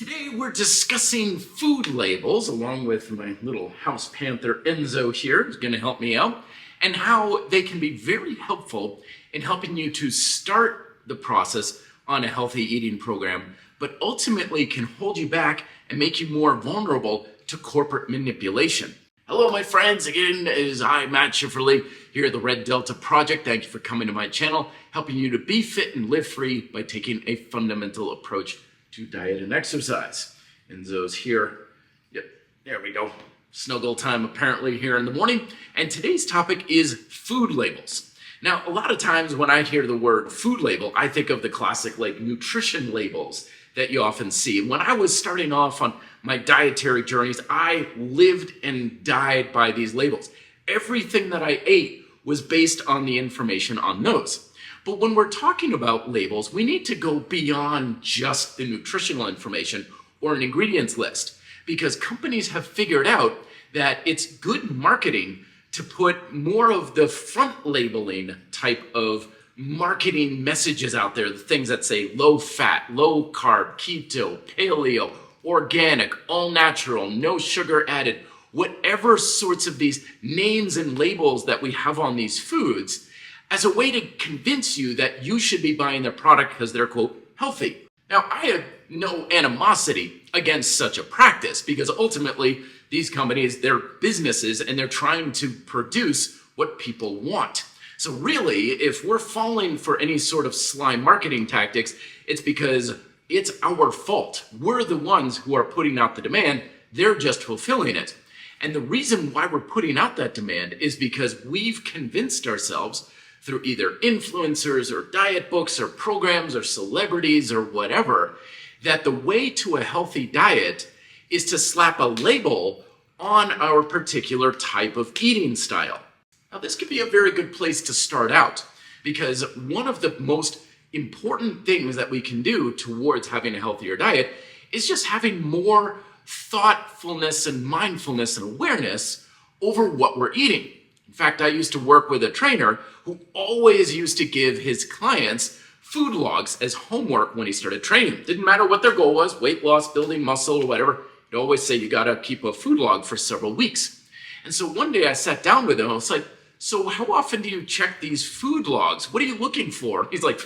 Today we're discussing food labels along with my little house panther Enzo here, who's going to help me out, and how they can be very helpful in helping you to start the process on a healthy eating program, but ultimately can hold you back and make you more vulnerable to corporate manipulation. Hello my friends, again it is I, Matt Schifferly, here at the Red Delta Project. Thank you for coming to my channel, helping you to be fit and live free by taking a fundamental approach to diet and exercise. Enzo's here. Yep, there we go. Snuggle time apparently here in the morning. And today's topic is food labels. Now, a lot of times when I hear the word food label, I think of the classic nutrition labels that you often see. When I was starting off on my dietary journeys, I lived and died by these labels. Everything that I ate was based on the information on those. But when we're talking about labels, we need to go beyond just the nutritional information or an ingredients list, because companies have figured out that it's good marketing to put more of the front labeling type of marketing messages out there, the things that say low fat, low carb, keto, paleo, organic, all natural, no sugar added, whatever sorts of these names and labels that we have on these foods, as a way to convince you that you should be buying their product because they're, quote, healthy. Now, I have no animosity against such a practice because ultimately these companies, they're businesses and they're trying to produce what people want. So really, if we're falling for any sort of sly marketing tactics, it's because it's our fault. We're the ones who are putting out the demand. They're just fulfilling it. And the reason why we're putting out that demand is because we've convinced ourselves through either influencers or diet books or programs or celebrities or whatever, that the way to a healthy diet is to slap a label on our particular type of eating style. Now, this could be a very good place to start out, because one of the most important things that we can do towards having a healthier diet is just having more thoughtfulness and mindfulness and awareness over what we're eating. In fact, I used to work with a trainer who always used to give his clients food logs as homework when he started training. Didn't matter what their goal was, weight loss, building muscle, or whatever. He'd always say, you gotta keep a food log for several weeks. And so one day I sat down with him, I was like, so how often do you check these food logs? What are you looking for? He's like,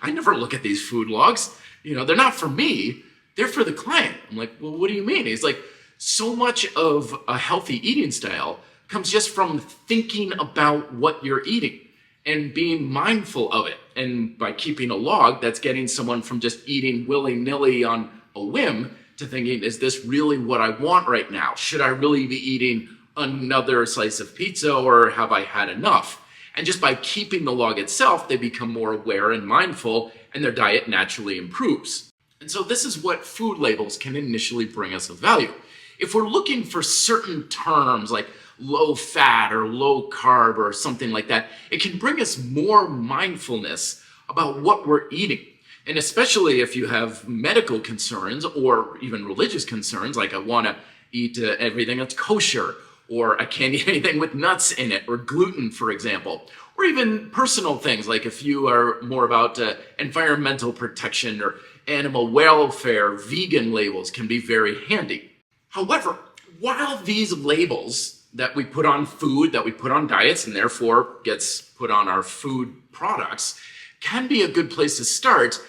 I never look at these food logs. They're not for me, they're for the client. I'm like, well, what do you mean? He's like, so much of a healthy eating style comes just from thinking about what you're eating and being mindful of it. And by keeping a log, that's getting someone from just eating willy-nilly on a whim to thinking, is this really what I want right now? Should I really be eating another slice of pizza, or have I had enough? And just by keeping the log itself, they become more aware and mindful, and their diet naturally improves. And so this is what food labels can initially bring us of value. If we're looking for certain terms like low fat or low carb or something like that, it can bring us more mindfulness about what we're eating. And especially if you have medical concerns or even religious concerns, like I want to eat everything that's kosher, or I can't eat anything with nuts in it, or gluten, for example, or even personal things, like if you are more about environmental protection or animal welfare, vegan labels can be very handy. However, while these labels that we put on food, that we put on diets, and therefore gets put on our food products, can be a good place to start,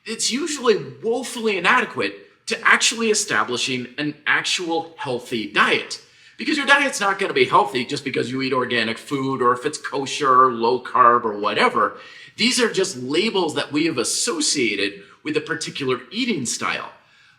it's usually woefully inadequate to actually establishing an actual healthy diet. Because your diet's not going to be healthy just because you eat organic food, or if it's kosher, or low carb, or whatever. These are just labels that we have associated with a particular eating style.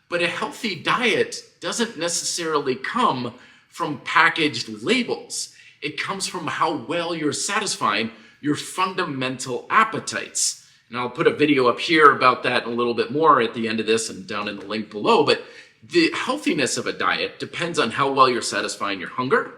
But a healthy diet doesn't necessarily come from packaged labels. It comes from how well you're satisfying your fundamental appetites. And I'll put a video up here about that a little bit more at the end of this and down in the link below. But the healthiness of a diet depends on how well you're satisfying your hunger,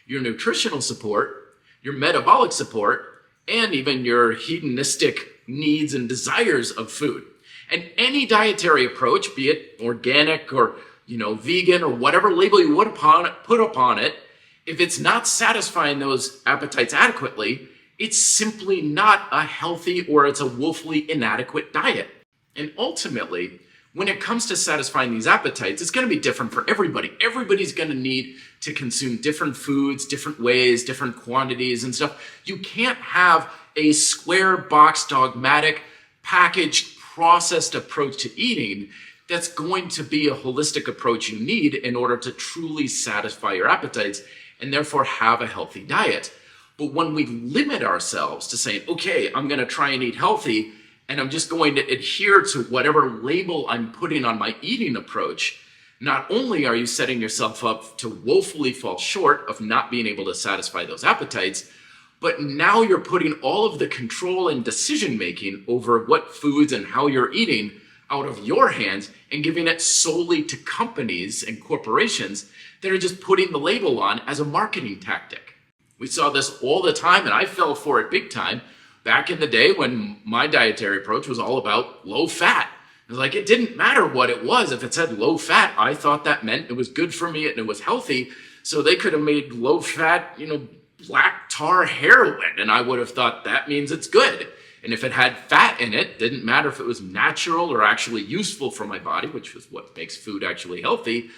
your nutritional support, your metabolic support, and even your hedonistic needs and desires of food. And any dietary approach, be it organic or vegan or whatever label you would put upon it, if it's not satisfying those appetites adequately, it's simply not a healthy, or it's a woefully inadequate diet. And ultimately, when it comes to satisfying these appetites, it's going to be different for everybody. Everybody's going to need to consume different foods, different ways, different quantities and stuff. You can't have a square box, dogmatic, packaged, processed approach to eating that's going to be a holistic approach you need in order to truly satisfy your appetites and therefore have a healthy diet. But when we limit ourselves to saying, okay, I'm going to try and eat healthy, and I'm just going to adhere to whatever label I'm putting on my eating approach, not only are you setting yourself up to woefully fall short of not being able to satisfy those appetites, but now you're putting all of the control and decision-making over what foods and how you're eating out of your hands and giving it solely to companies and corporations that are just putting the label on as a marketing tactic. We saw this all the time, and I fell for it big time back in the day when my dietary approach was all about low fat. It was like, it didn't matter what it was. If it said low fat, I thought that meant it was good for me and it was healthy. So they could have made low fat, black tar heroin, and I would have thought that means it's good. And if it had fat in it, didn't matter if it was natural or actually useful for my body, which is what makes food actually healthy,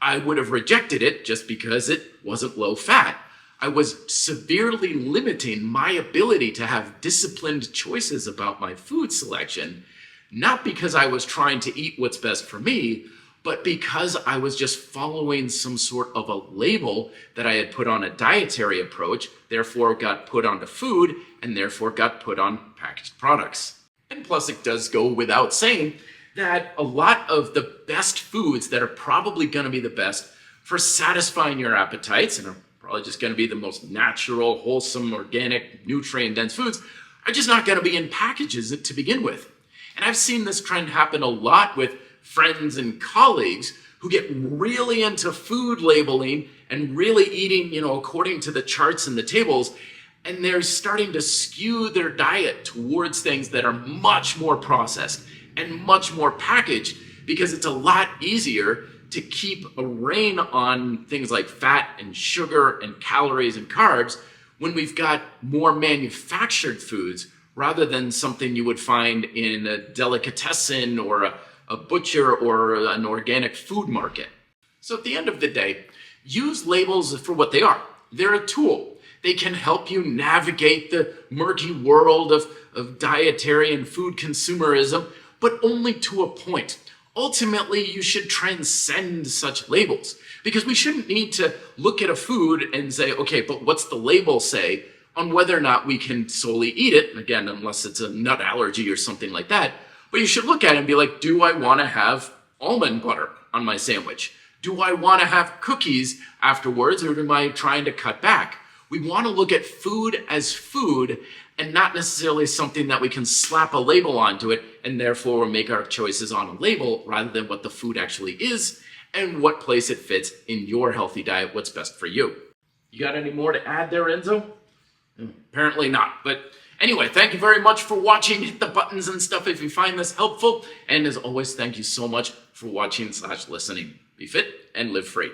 I would have rejected it just because it wasn't low fat. I was severely limiting my ability to have disciplined choices about my food selection, not because I was trying to eat what's best for me, but because I was just following some sort of a label that I had put on a dietary approach, therefore got put onto food, and therefore got put on packaged products. And plus, it does go without saying that a lot of the best foods that are probably going to be the best for satisfying your appetites and are probably just going to be the most natural, wholesome, organic, nutrient-dense foods are just not going to be in packages to begin with. And I've seen this trend happen a lot with friends and colleagues who get really into food labeling and really eating, according to the charts and the tables, and they're starting to skew their diet towards things that are much more processed and much more packaged because it's a lot easier to keep a rein on things like fat and sugar and calories and carbs when we've got more manufactured foods rather than something you would find in a delicatessen or a butcher or an organic food market. So at the end of the day, use labels for what they are. They're a tool. They can help you navigate the murky world of dietary and food consumerism, but only to a point. Ultimately, you should transcend such labels because we shouldn't need to look at a food and say, okay, but what's the label say on whether or not we can solely eat it? Again, unless it's a nut allergy or something like that. But you should look at it and be like, do I want to have almond butter on my sandwich? Do I want to have cookies afterwards, or am I trying to cut back? We want to look at food as food and not necessarily something that we can slap a label onto it and therefore make our choices on a label rather than what the food actually is and what place it fits in your healthy diet, what's best for you. You got any more to add there, Enzo? Apparently not, but anyway, thank you very much for watching. Hit the buttons and stuff if you find this helpful. And as always, thank you so much for watching/listening. Be fit and live free.